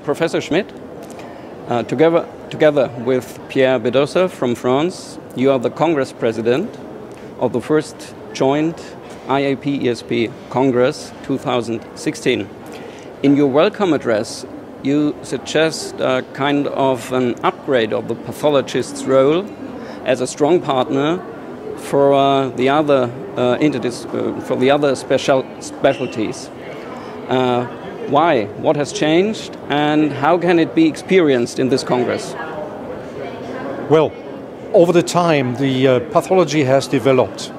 Professor Schmidt. Together with Pierre Bedossa from France, you are the Congress President of the first joint IAP-ESP Congress 2016. In your welcome address, you suggest a kind of an upgrade of the pathologist's role as a strong partner for the other specialties. Why? What has changed, and how can it be experienced in this Congress? Well, over the time, the pathology has developed.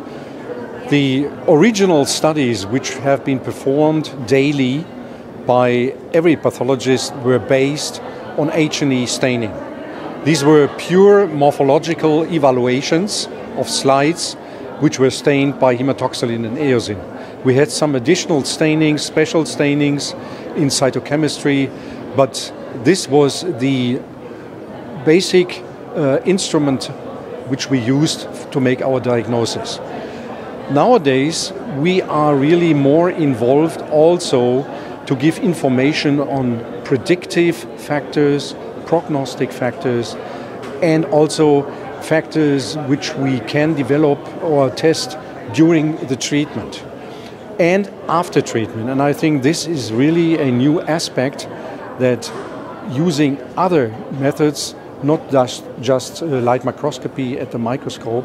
The original studies which have been performed daily by every pathologist were based on H&E staining. These were pure morphological evaluations of slides which were stained by hematoxylin and eosin. We had some additional stainings, special stainings in cytochemistry, but this was the basic instrument which we used to make our diagnosis. Nowadays, we are really more involved also to give information on predictive factors, prognostic factors, and also factors which we can develop or test during the treatment and after treatment. And I think this is really a new aspect, that using other methods, not just light microscopy at the microscope,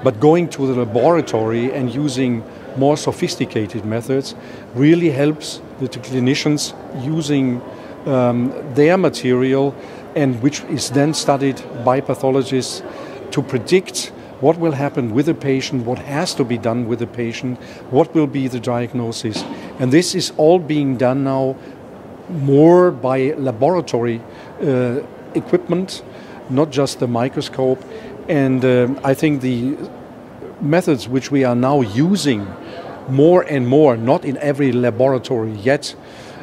but going to the laboratory and using more sophisticated methods really helps the clinicians using their material, and which is then studied by pathologists to predict what will happen with the patient, what has to be done with the patient, what will be the diagnosis. And this is all being done now more by laboratory equipment, not just the microscope. And I think the methods which we are now using more and more, not in every laboratory yet,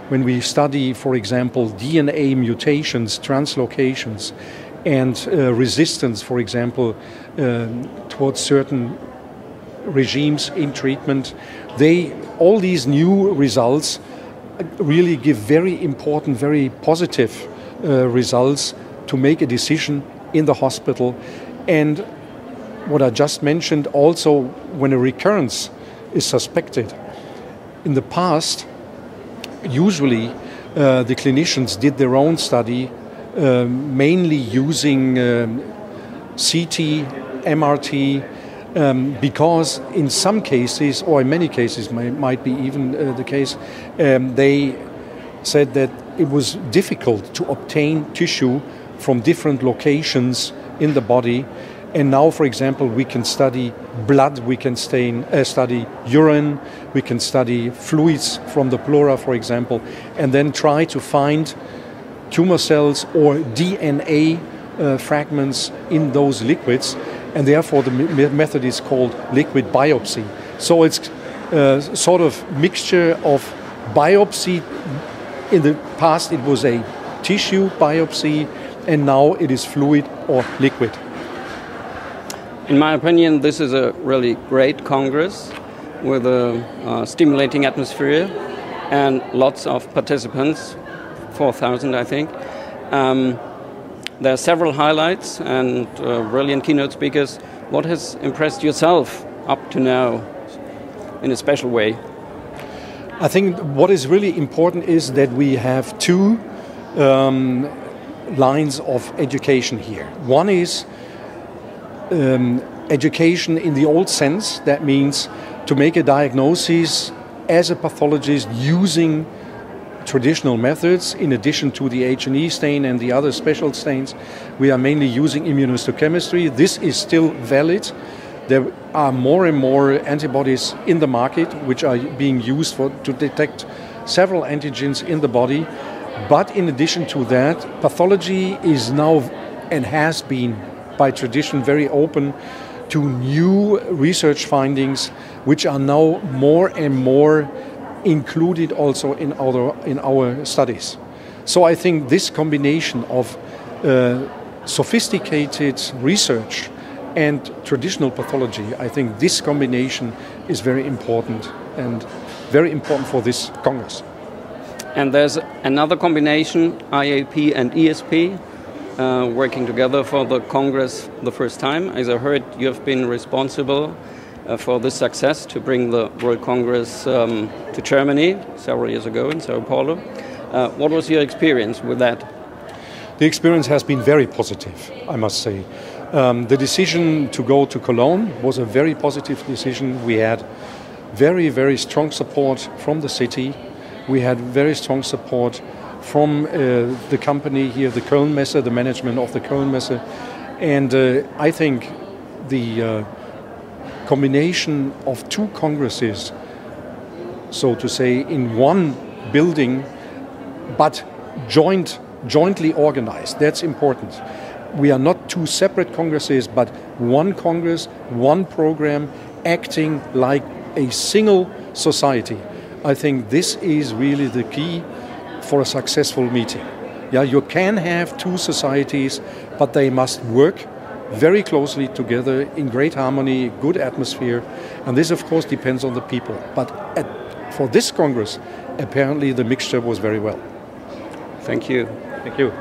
when we study, for example, DNA mutations, translocations, and resistance, for example, towards certain regimes in treatment, all these new results really give very important, very positive results to make a decision in the hospital. And what I just mentioned, also when a recurrence is suspected. In the past, usually the clinicians did their own study, mainly using CT, MRT, because in some cases, or in many cases might be even the case, they said that it was difficult to obtain tissue from different locations in the body. And now, for example, we can study blood, we can study urine, we can study fluids from the pleura, for example, and then try to find tumor cells or DNA fragments in those liquids. And therefore, the method is called liquid biopsy. So it's sort of mixture of biopsy. In the past, it was a tissue biopsy, and now it is fluid or liquid. In my opinion, this is a really great Congress with a stimulating atmosphere and lots of participants, 4,000 I think. There are several highlights and brilliant keynote speakers. What has impressed yourself up to now in a special way? I think what is really important is that we have two lines of education here. One is education in the old sense. That means to make a diagnosis as a pathologist using traditional methods in addition to the H&E stain and the other special stains. We are mainly using immunohistochemistry. This is still valid. There are more and more antibodies in the market which are being used to detect several antigens in the body. But in addition to that, pathology is now and has been by tradition very open to new research findings which are now more and more included also in our studies. So I think this combination of sophisticated research and traditional pathology, I think this combination is very important and very important for this Congress. And there's another combination, IAP and ESP, working together for the Congress the first time. As I heard, you have been responsible for this success to bring the World Congress to Germany several years ago in Sao Paulo. What was your experience with that? The experience has been very positive, I must say. The decision to go to Cologne was a very positive decision. We had very, very strong support from the city. We had very strong support from the company here, the Kölnmesse, the management of the Kölnmesse. And I think the combination of two congresses, so to say, in one building, but jointly organized, that's important. We are not two separate congresses, but one congress, one program, acting like a single society. I think this is really the key for a successful meeting. Yeah, you can have two societies, but they must work very closely together in great harmony, good atmosphere, and this of course depends on the people. But for this Congress, apparently the mixture was very well. Thank you. Thank you.